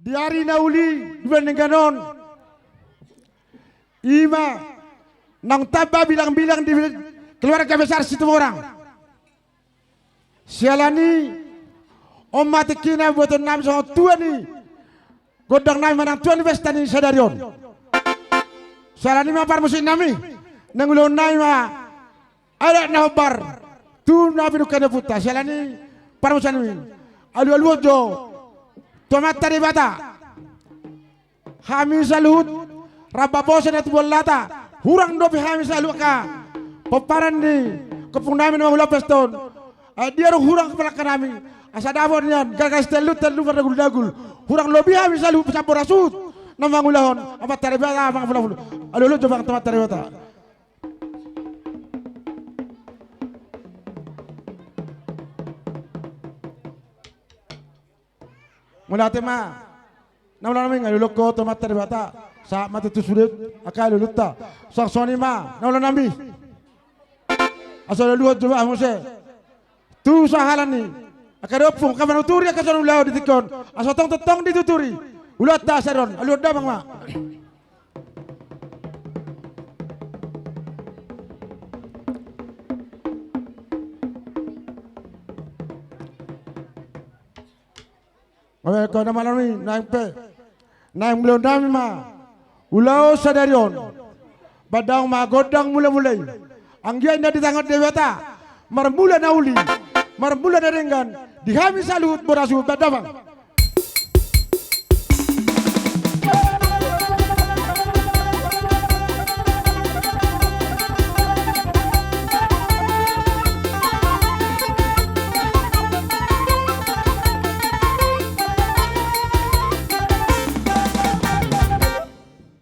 Di hari nauli dibanding ganon ima nang taba bilang-bilang di keluarga besar situ orang sialani om mati kina buat nam sama tuan ni godang nami manang tuan bestani sadarion sialani ma par musim nami nangulon nami ma ada nahobar tu nabi nukana puta sialani par musim nami alu jo tomat tadi bata hami salut rababosa na tubolata hurang dopi hami salut ka paparan ni kepundamin mga ulapeston dia hurang kepala kanami asa davon yan gagas telut dagul hurang lobi hami salut pesapor asut namang ulahon amat tadi bata mga pula alu coba tomat tadi bata mula tema naula nami ngalulok ko tomat tadi bata sa matutu sulit akal luluta sang soni ma naula nami asal luat coba amose tu sahalan ni akadopung kaman uturi akasan ulau ditikon asal tong dituturi ulat ta saron aluat damang ma Oke, kau nama nami naik belum nami ma, ulau sadarion, badang ma godang mulai, anggia indah di tangan dewata, marmula nauli, marmula derenggan, dihami salut berasut badawang.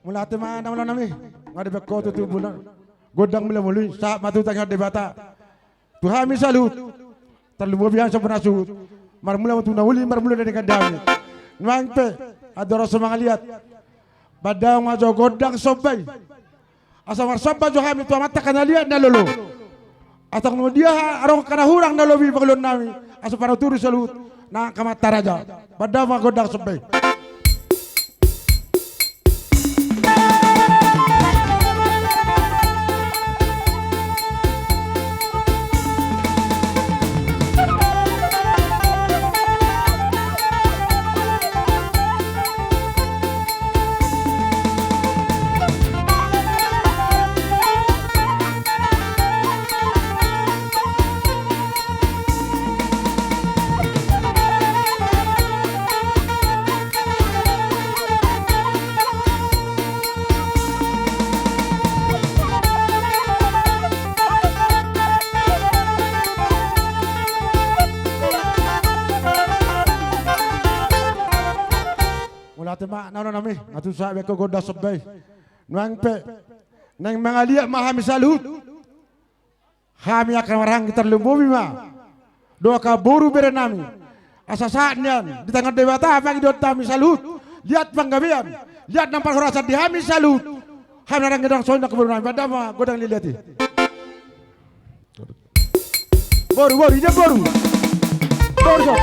Mulate mana malam nami ngade beko tu bulan godang mulai saat matu tengah debata tuhami salut terlalu biasa berasut marmula tu nauli marmula dari kadami nuangpe adoro semang lihat badang majo godang sobai asa mar sobba jo hami tu mata kana lihat na lolo atang no dia arong kana hurang na lobi paglon nami asa para turu salut na kamata raja badang ma godang sobai tema naon nami atu sa beko goda sebay nuang pe nang mangalia mahami salut hami akan marang kita lumbubi ma doa ka buru berenami asa saatnya di tangan dewata apa dot kami salut lihat panggabian lihat nampak rasa dihami salut hami narang gedang sonda keberunami pada ma godang liliati boru ide boru so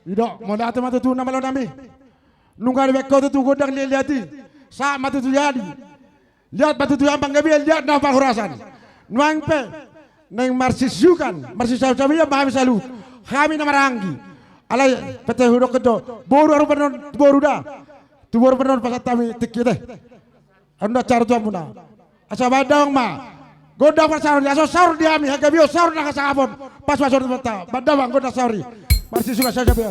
Ido, mau datang matu tu nama lo nami. Nunggu beko tu godang lihat sa matu tu jadi. Lihat matu tu yang banggabi lihat napa khurasan. Nuang pe neng marsisukan, marsisau ya bahami salu. Kami nama ranggi. Alai pete huruf kedo. Boru aru penon boru dah. Tu boru penon pasat kami tikki deh. Anda cara tu amuna. Asa badang ma. Godang pasar dia saur dia mi hagabio saur nak sangapon. Pas pasar tu mata. Badang godang sauri. Marsisukan saja biar.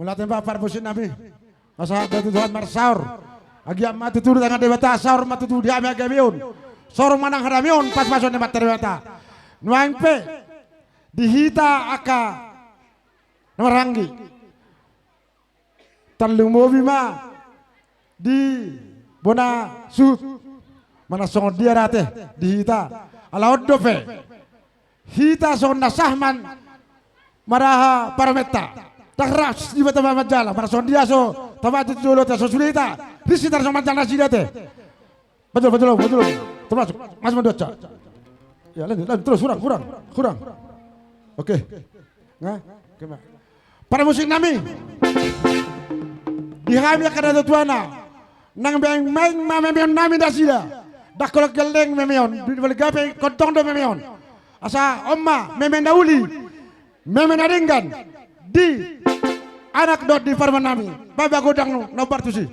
Mulatin ba parbusin nabi. Asa Tuhan marsaur. Agi amma tuturu tangan dewata saur matutu dia ame agamiun. Saur manang haramiun pas pasone materi dewata. Nuang pe dihita aka namaranggi. Talung bima di bona su mana songon dia rate dihita ala oddope hita songon nasahman maraha parametta takras di bata majala para son dia so tamat dulu ta so sulita risitar so majala sidate betul termasuk mas mendoca ya lanjut terus kurang Oke. Nah, gimana? Para musik nami. Dihami kada tuana. Nang beng main memeon nami dasila. Dak kolok geleng memeon. Di gape kontong do memeon. Asa omma memen dauli. Memen aringgan. Di anak dot di farman nami. Baba godang no partusi.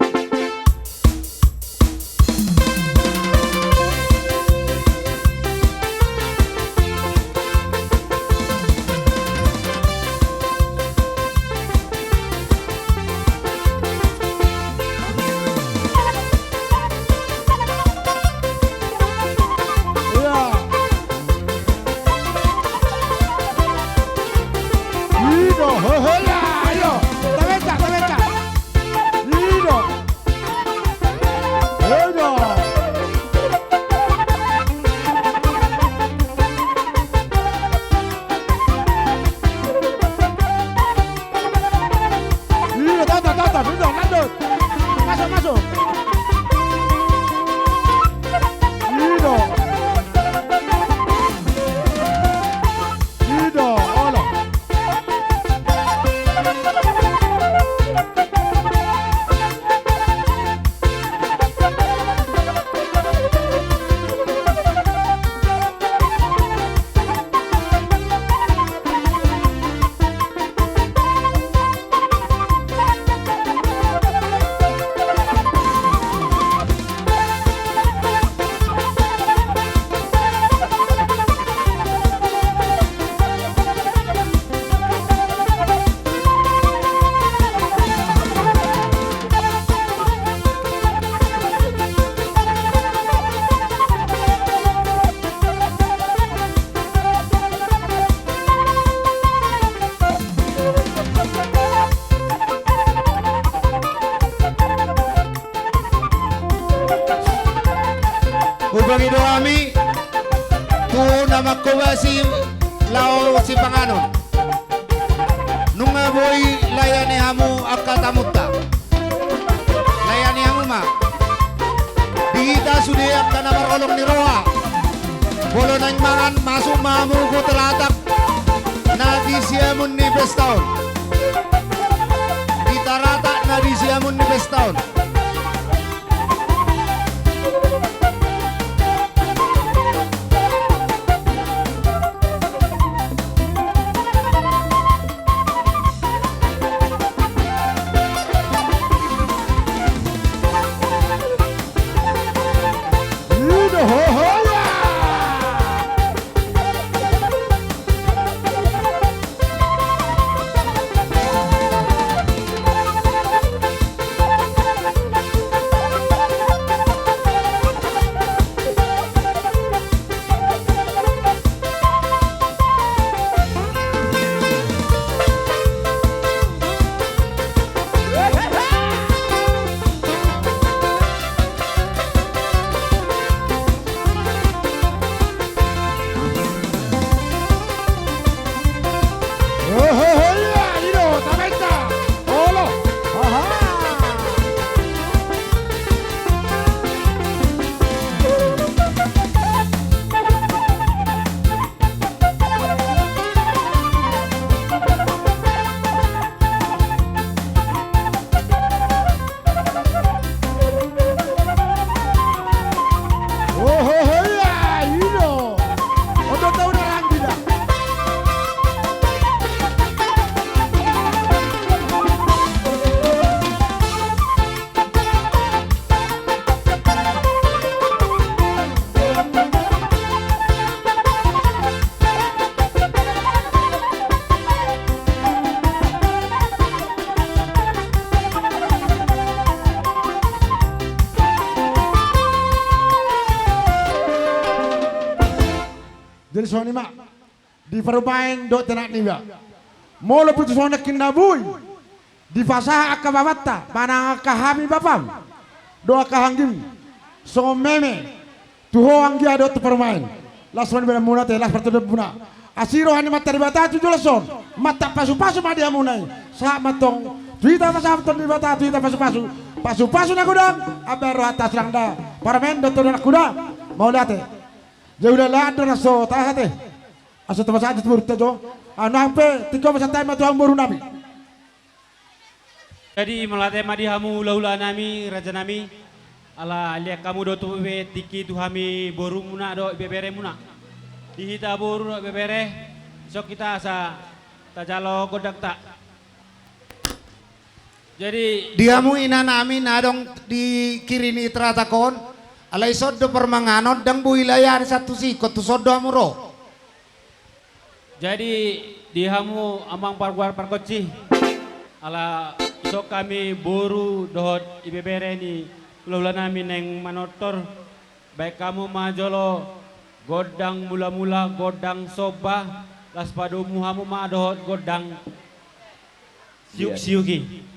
Ubangido kami tu nama kubasi lao si panganon nung boy layani hamu akatamutta layani hamu ma dihita sudah akan marolong ni roha bolo nang mangan masuk mamu ko telatak na di siamun ni bestaun ditarata na di siamun ni bestaun. Jadi soalnya mak di perumahan dok tenak niba, mau lebih tu soalnya kinabui di fasa akababata, mana kahami bapam, doa kahanggim, so meme, tuho anggi ada tu perumahan, lasman bela muna teh las pertu buna, asiro hani materi bata tu jelason, mata pasu mah dia munai, sah matong, tuita masa pertu bata, tuita pasu nak kudang, abar atas langda, perumahan dok tu nak kudang, mau lihat teh. Jauh dah lah ada raso, tahu teh. Asa tempat saja turut jo. Nampe tiga pesantai matu amburu nami. Jadi melatih madi hamu ula-ula nami raja nami ala lihat kamu do tu be tiki tu hami boru muna do bebere muna. Dihita boru do bebere sok kita asa tajalo godak tak. Jadi Diamu ina nami nadong di kiri ni tratakon. Alay sodo permanganod dang buhilayan satu sikot tu sodo amuro. jadi di hamu amang parguar parkoci ala sok kami boru dohot ibebere ni ula-ula nami neng manotor baik kamu majolo godang mula-mula godang soba las padu muhamu ma dohot godang siuk-siuki.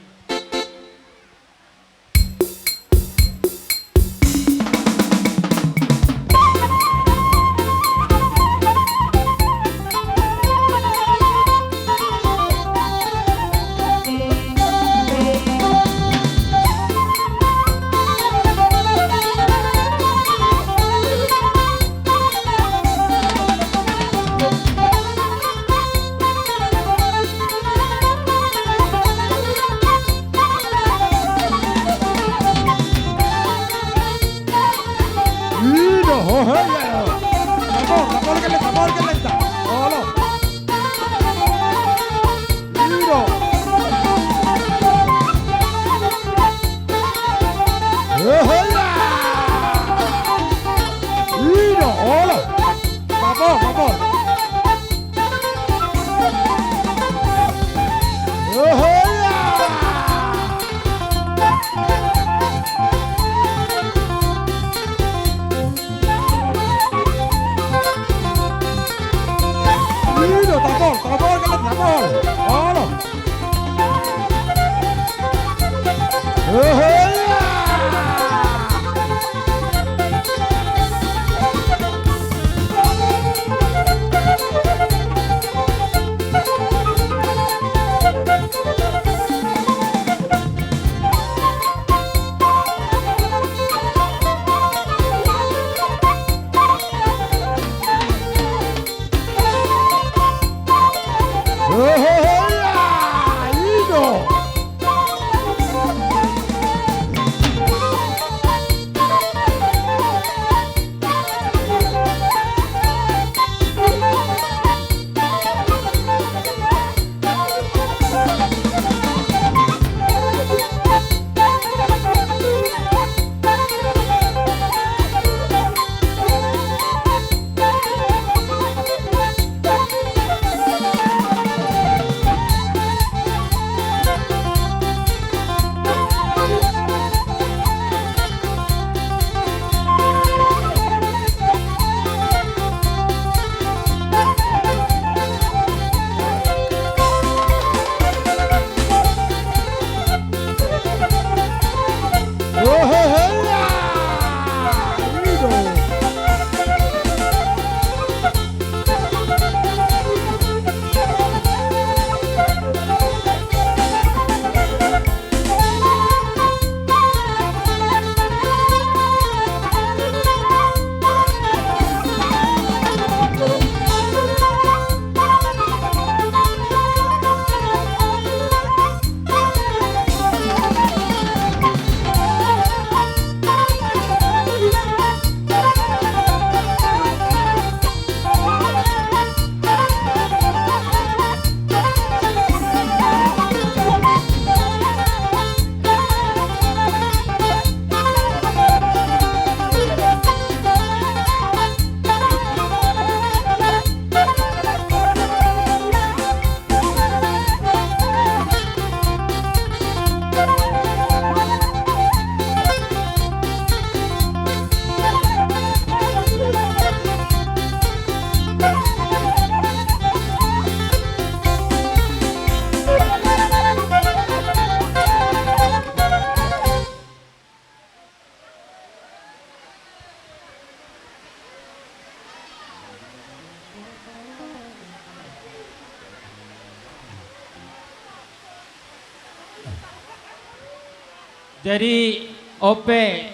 Jadi ope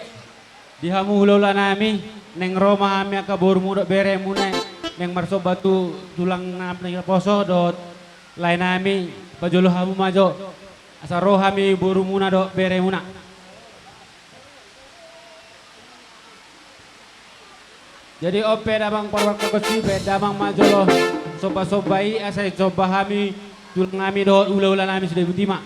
di hamu hula nami neng Roma kami ka boru muda bere mune neng marso batu tulang napna poso dot lain nami pajolo hamu majo asaro hami buru muna do bere muna. Jadi ope damang parwar kokosi be damang majolo soba-sobai asai coba hami tulang nami do ula-ula nami sudah butima.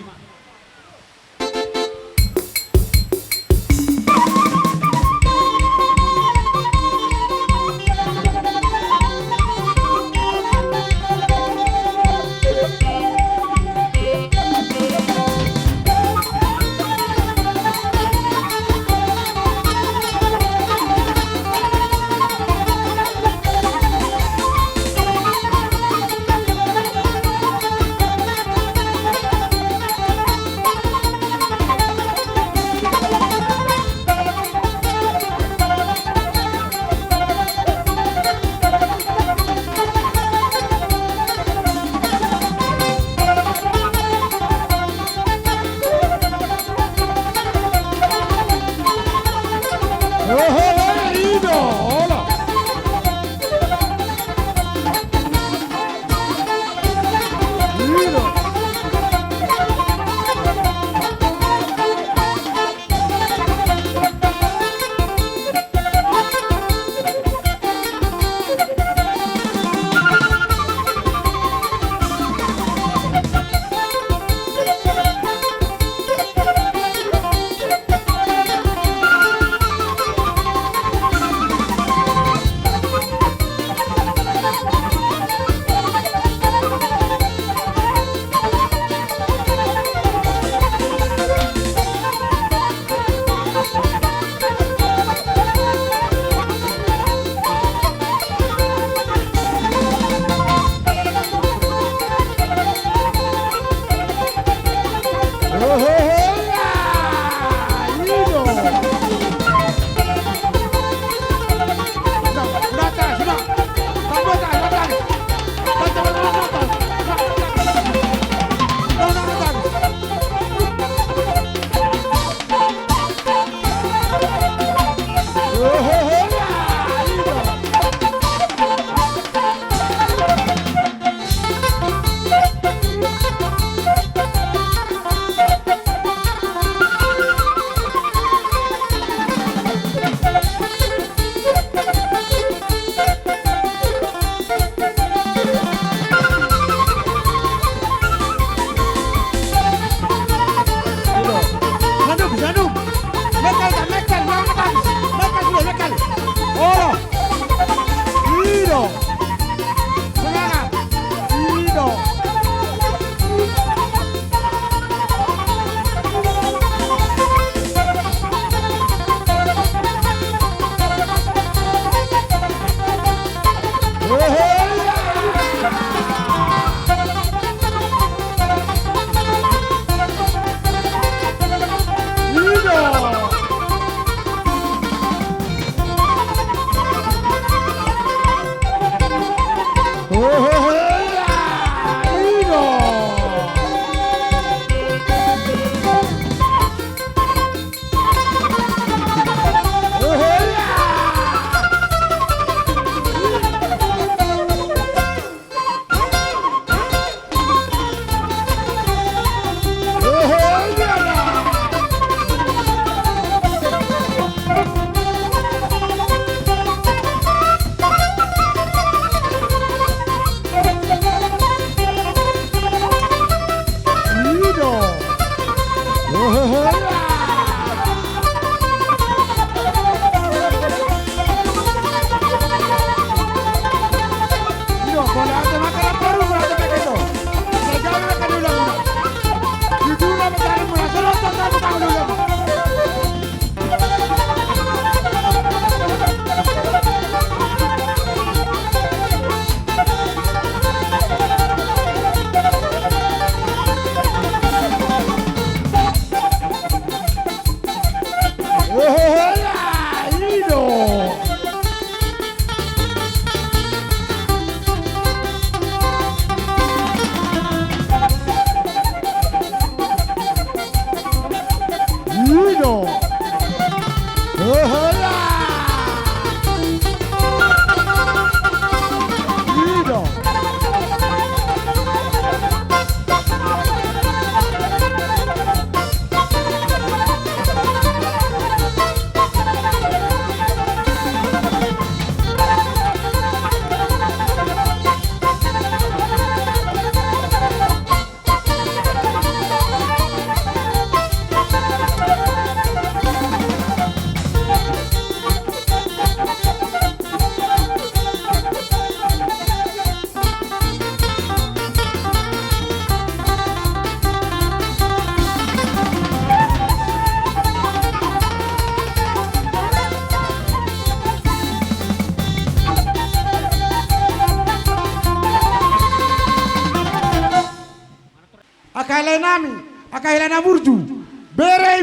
akailai nami, akailai na burju, bere.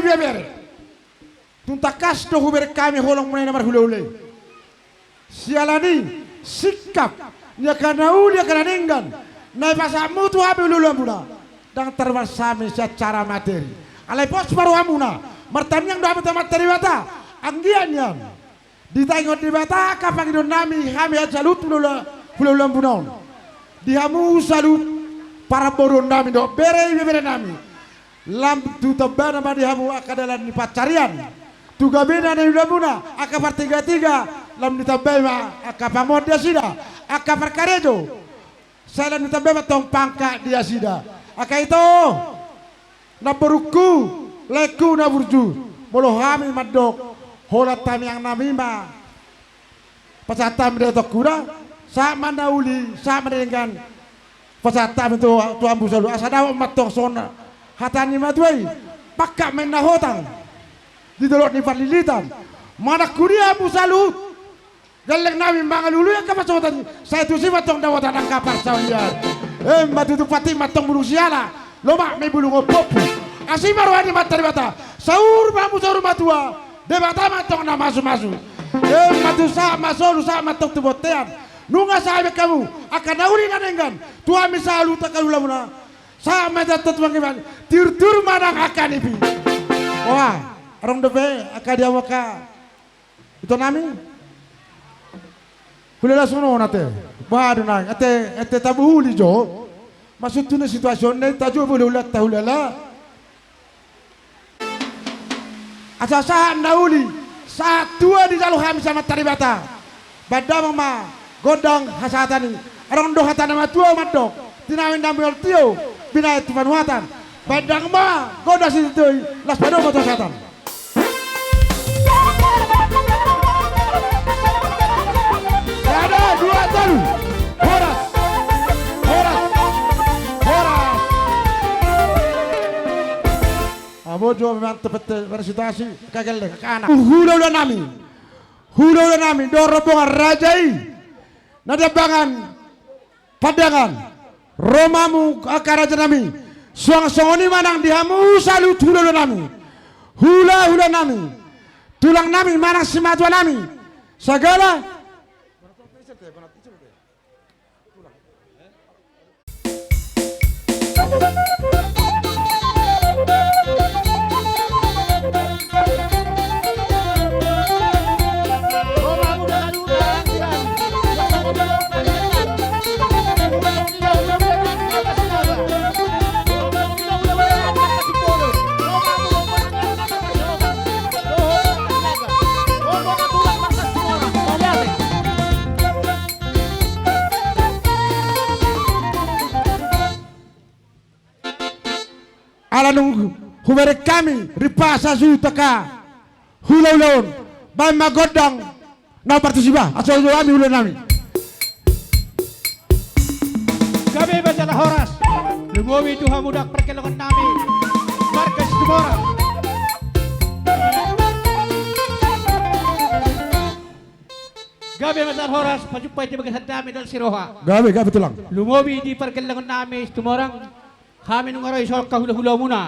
Tuntakas do hubere kami holong mulai namar hule. Sialani sikap nya kana ulia kana ninggan. Nai pasamu tu habi ulu lambuna. Dang terwasami secara materi. Alai pos baru amuna. Martanyang do habi materi bata. Anggian. Ditengok di bata kapang idon nami kami salut ulu lambuna. Dihamu salut para boron nami do bere nami. Lam tu tebana madi hamu akadalan di pacarian. Tuga bina na lambuna akapar tiga lam ditabema akapamod dia sida akapar karejo saya lam ditabema tong pangka dia sida aka itu na beruku leku na burju bolo hami madok holat tami yang namima pasatam dia tokura sama nauli sama dengan pasatam itu tuan busalu asadaw matok sona hatani madwai pakka menna hotang di dolok ni parlilitan mana kuria busalu galeng nami mangalulu yang kapasotan saya tu si matong dawatan ang kapar sawian matutu pati matong bulu siala loma may bulu ngopopu asi marwani matari bata saur mamu saur matua debata matong na masu matu sa masolu sa matong tubotean nunga sabi kamu akan nauli nanenggan tua misalu takalula muna sa metatot mangiman tir manang akan ipi wah arong debe akadiawaka itu nami Hulela sono nate, baru nang, ate tabu huli jo, masuk tu na situasyon na tajo hulela tahulela. Asasaan na huli, sa tua di dalu kami sama taribata, badam ma godang hasatani, arong do hatana matua madok, tinawin nambil tio, binay tumanuatan, badang ma goda situ las pado motor satan. Ada dua talu, horas. Abo jo memang tepat bersituasi kagak lek anak. Hula nami, do rombongan rajai. Nada bangan, padangan, romamu akar raja nami. Suang-suangoni manang dihamu salut hula nami, tulang nami manang simatwa nami, segala. Alanung humere kami ripasa taka hulaulon bay magodang na partisipa asal kami ulan nami kami bacalah horas lumowi Tuhan mudak perkelongan nami markas Tumora gabi bacalah horas pajupai di bagian nami dal siroha gabi tulang lumowi di perkelongan nami Tumorang kami nungaroy soal kahula-hula muna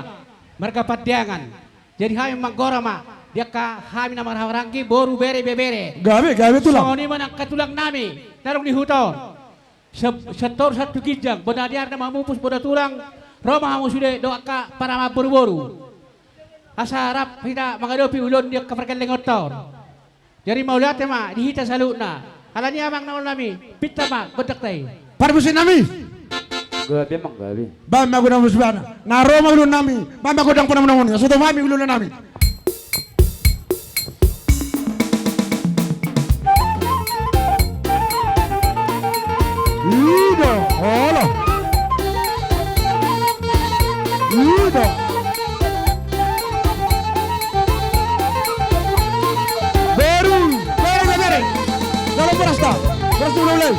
mereka padiangan jadi kami manggorama dia ka kami nama harangki boru bere gabi tulang songoni manang katulang nami tarong di hutan setor satu kijang benar dia nama mupus boda tulang Roma hamu sudah doa ka para boru asarap kita menghadapi ulun dia ke perkelengan tahun jadi mau lihat ma dihita salutna alani amang naon nami pita ma godak tay parbusin nami Gabi emang gabi. Bama gudang musbana. Na Roma ulun nami. Bama gudang pun namun. Soto mami ulun nami. Ido, hola. Ido. Beru. Kalau berasta. Berasta ulun.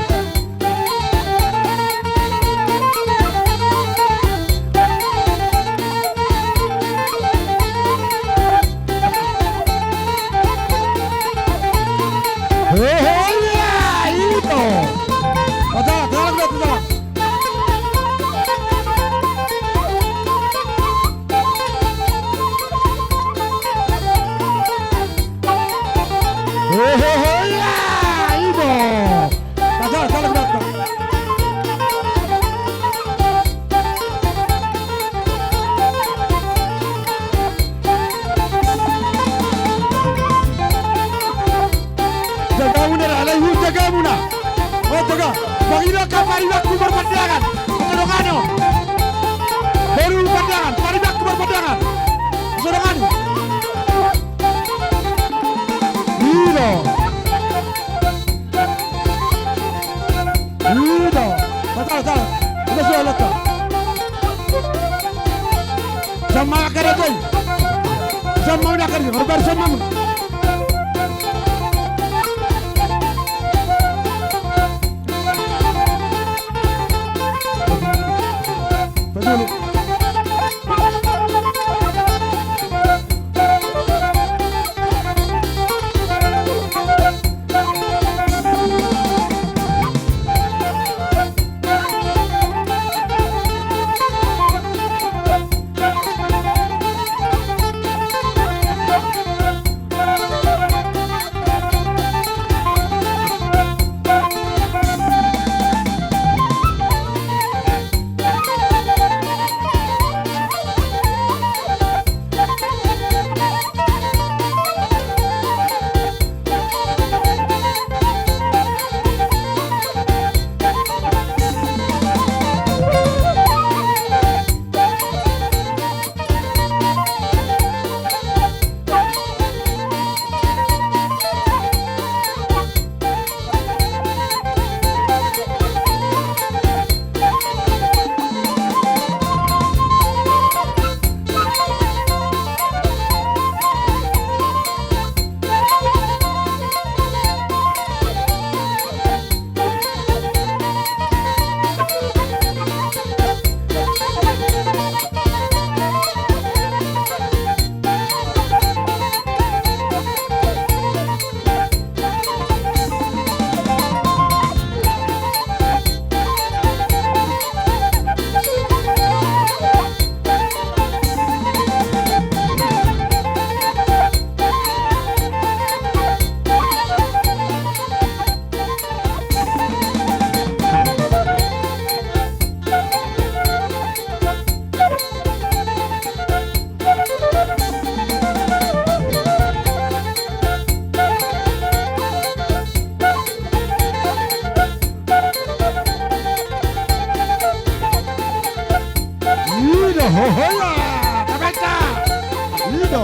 paribaku berpandangan. Sedongannya. Baru pandangan, paribaku berpandangan. Sedongannya. Ida. Ida. Betul. Udah sudah letak. Sama kerja. Sama udah kerja. Berbar sama. Betul. Hola, cabeza. Lindo.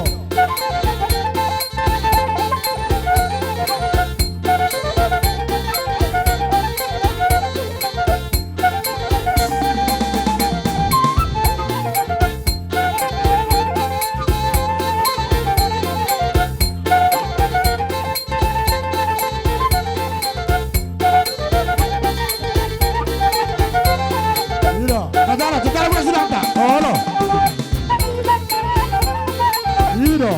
Lindo. Nadara, kita harus sudah tak? Oh no. Lindo.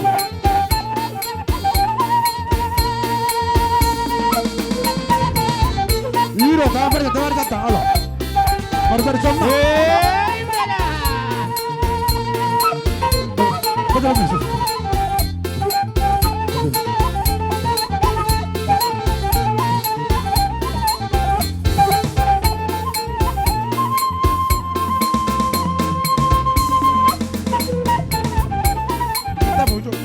Lindo, kabar kata Allah. Baru sama. Betul betul. Kita bujuk.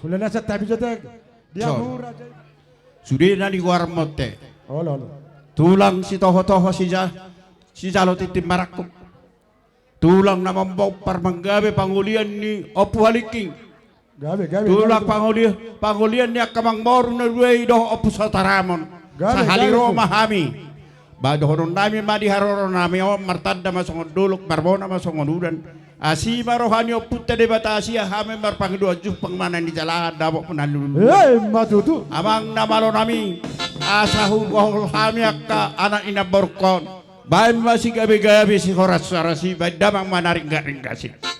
Sudah nasa tapi jotek dia Sol. murah. Sudah na di warmote. Oh lo. Tulang si toho-toho si jalo titim marakku. Tulang na mambok parmanggabe pangulian ni Opu Haliking. Gabi. Tulang pangulian ni akamang mor na ruway doh Opu Sataramon. Sa haliro mahami. Bado horon nami madi haroron nami o martanda masongon duluk marbona masongon udan. Asima rohani Opu tade batasi hame marpangdua juh pangmana ni jalan dabo penalun. Matutu. Amang namalo nami asahu kohol hami akka anak ina borkon. Bahan masih gabi-gabi si horas sarasi badamang manaringga-ringgasi.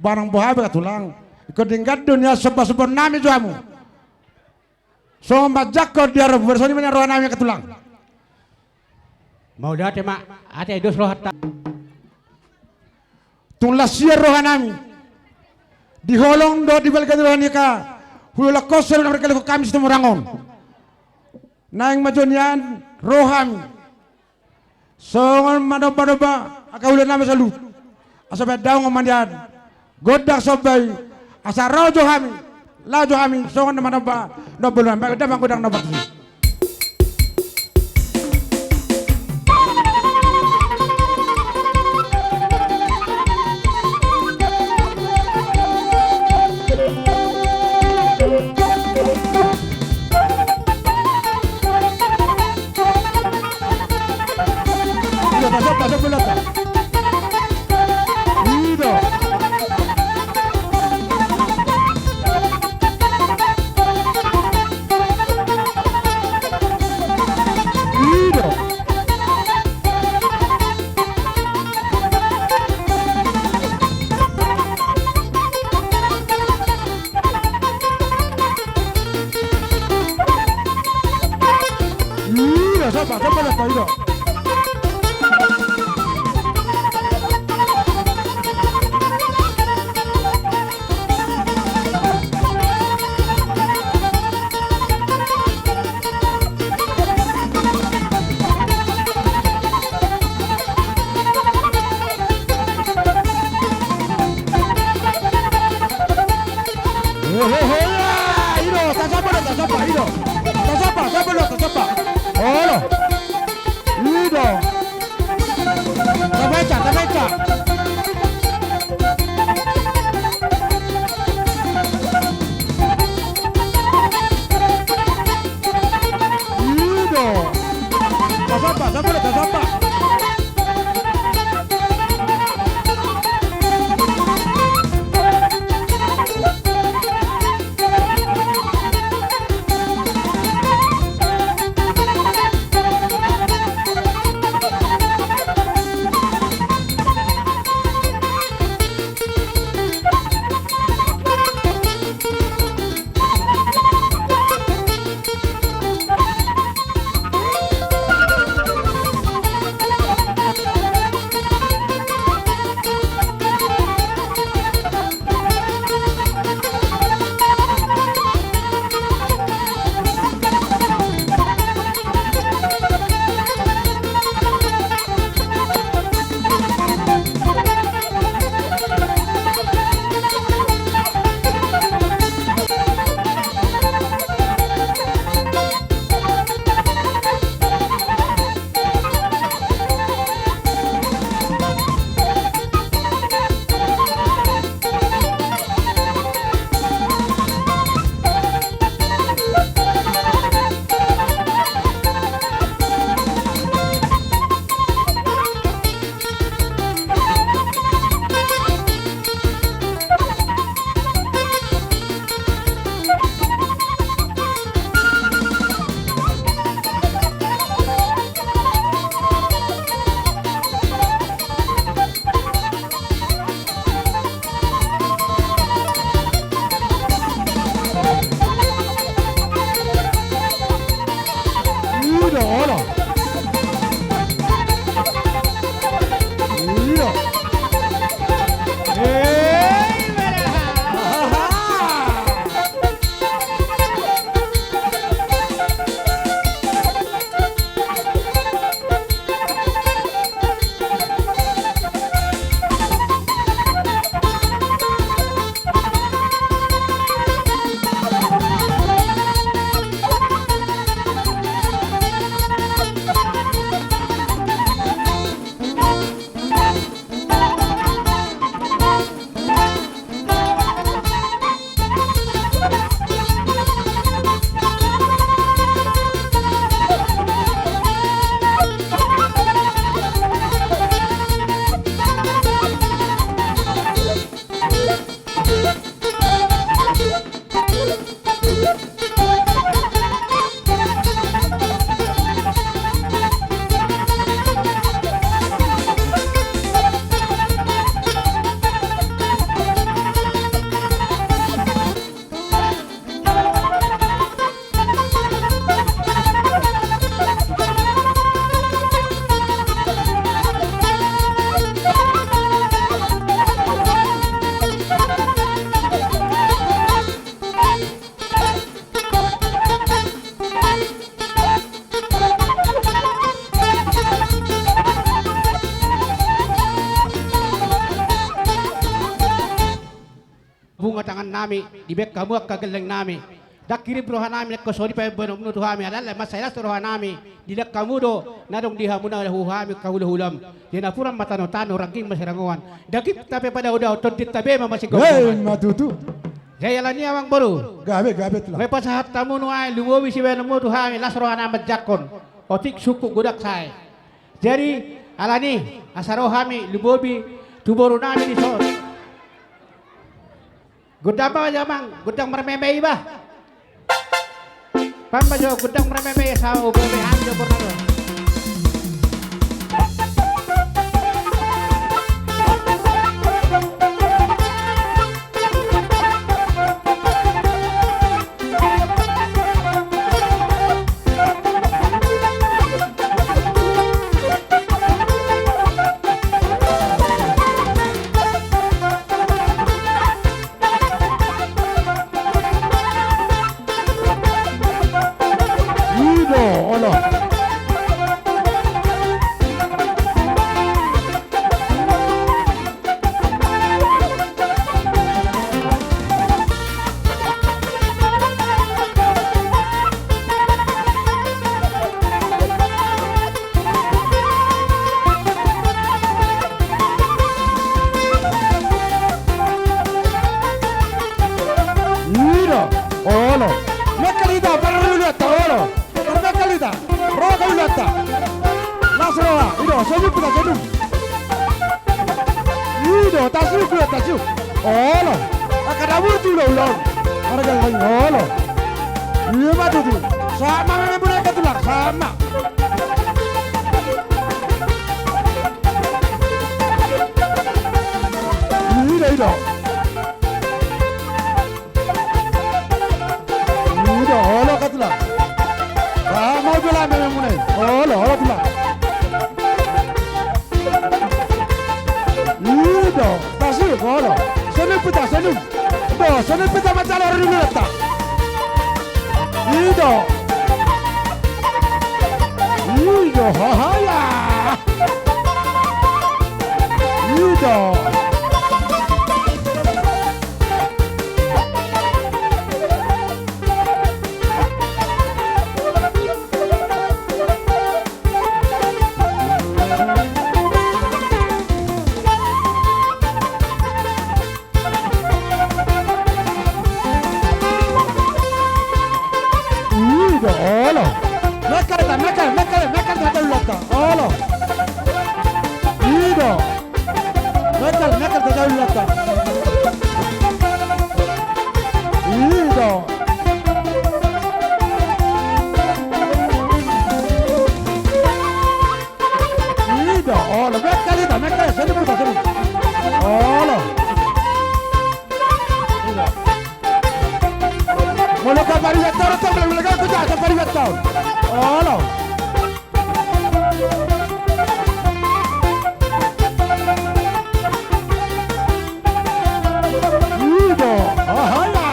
Barang buah tulang. Ikut tingkat dunia sebab nami juamu. So majak kau dia bersoni mana roh nami ketulang. Mau dah tema ada dos roh hatta. Tulas siar roh nami. Di holong do di balik roh nika. Hula kosel mereka lekuk kami situ merangon. Naing majonian rohami. Songon madoba akaulah nami salu. Asabe daung mandian. Godak sobai asa rojo hami lajo hami songon mana ba dobel ba da godang nobat Ido, tasapa, Ido. Tasapa, tasapa. Olo. Ido. Tabeca. Ido. Tasapa. bunga tangan nami di bek kamu kageleng nami dak kiri berohan nami ko sori pa benom nu tuhami alala masaya rohan nami di dak kamu do nadong di hamuna lahu hami kaulu hulam dina puram matano tano ranking masiranguan dakip tape pada udah tontit tabe masih Hei, matutu. Gaya lani awang baru Gabe lah. may pasahat tamu nu ay lumowi si benom nu tuhami las rohan amat jakon otik suku gudak say jadi alani asarohami lumobi tuboru nami di sor gudang apa jamang gudang meremei bah pambajo gudang meremei sa ubebe hanjo pornado senyum kita senyum. Ido, tasuk gue tasuk. Olo, akadamu tu lo. Orang yang lain olo. Iya mah tuh. Sama memang mereka tuh sama. Ido. Ido, olo katulah. Sama juga memang mulai. Olo tulah. Ido, tasuk olo. Senyum pita senyum. Tuh, senyum pita macam orang dulu letak. Ido. Ido, hahaya. Ido. Olo, mekar dah lata. Olo, Ido, mekar dah lata. Ido, Ido, olo, mekar, sini putar sini. Olo, Ido. Mula ka pariwettor to, mula ka kuja sa pariwettor. Olo. Ido, ahaya.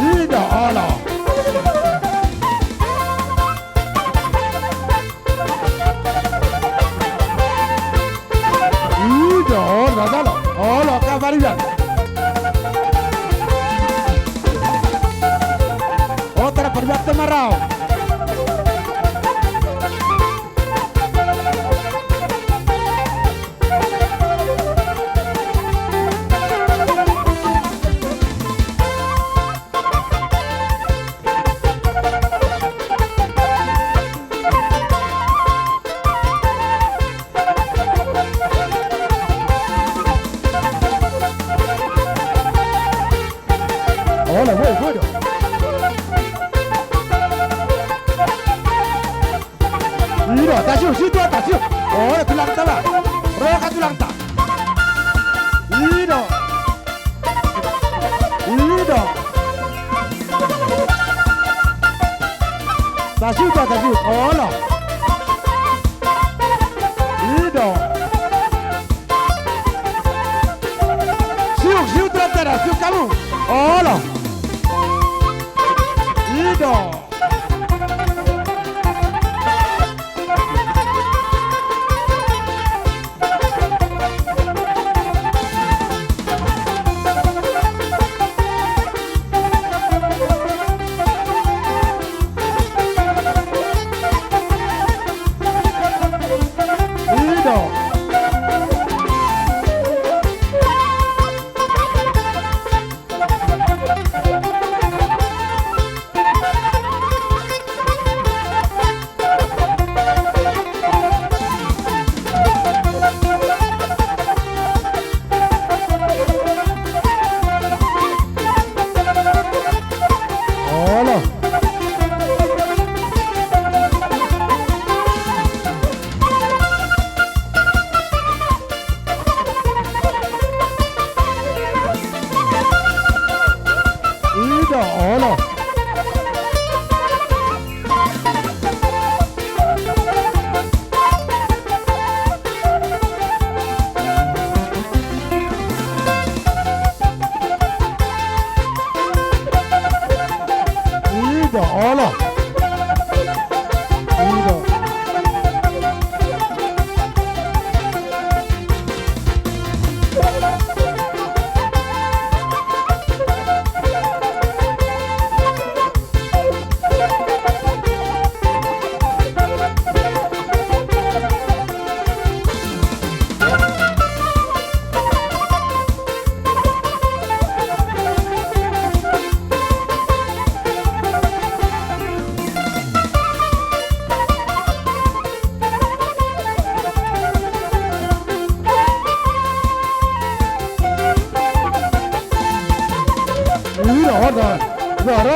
Ido, olo. Ido, olo, ka pariwet. Otra pariwettor marau. Hola, voy. Mira, tasuk situ tasuk. Oh, tulang tala. Roka tulang ta. Ido. Tasuk. Hola. Ido. Siu tulang tala, siu kamu. Hola. Ido.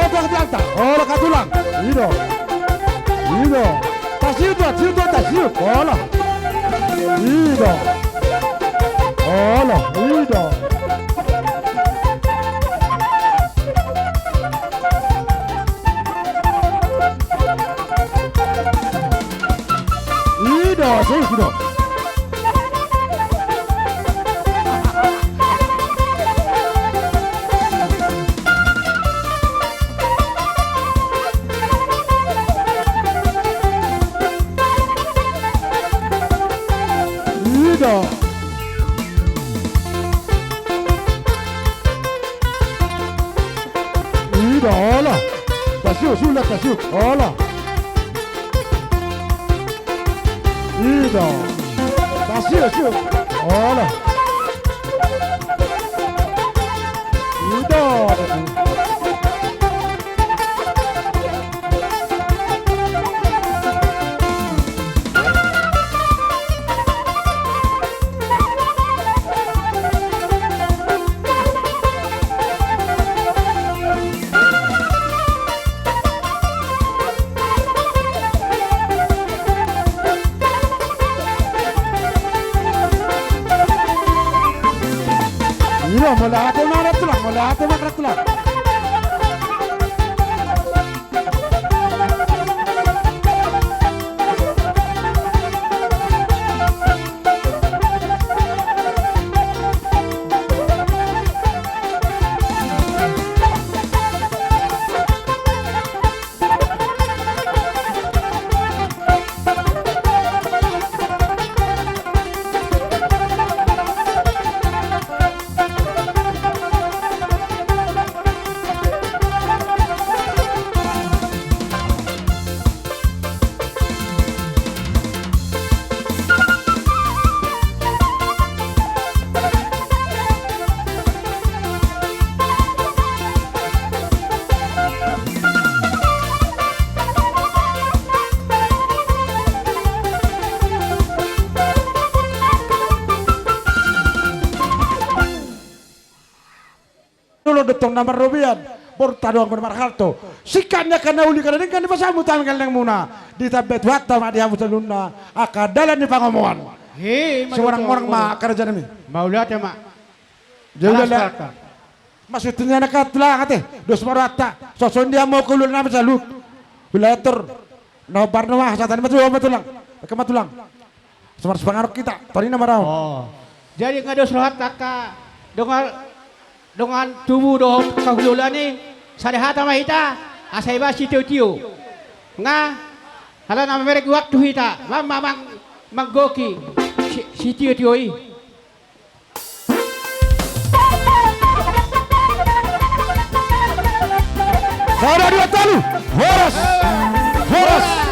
Ora tua kata. Ora katulang. Ido. Ido. Tasiu tasiu. Ola. Ido. Ola. Ido. Ido, ido. Ido. Ido, hola. Tasiu, sulla tasiu. Hola. Ido. Tasiu. Hola. Ido. Iya, mulai hati mana tulang. Dulu detong nama Robian, bertaruang bermar harto. Sikannya karena uli karena dengan dipasamu taman yang muna. Di tabet wata ma dia mutaluna akadalan di pangomongan. Hei, Seorang orang mak kerja nami. Mau lihat ya, Mak. Jadi Alas lah. kata. Maksudnya nak tulang ate, dos marata. Soson dia mau kulun nama salut. Wilayah tur. No barno mah satan matulang. Kematulang. Semar sepangarok kita. Tadi nama raw. Oh. Jadi ngados rohat taka dengan tubuh doh kahululan ni sadehata mahita asai ba si tiu nga hala nama merek waktu hita mang manggoki si tiu i Ada dua talu. Horas.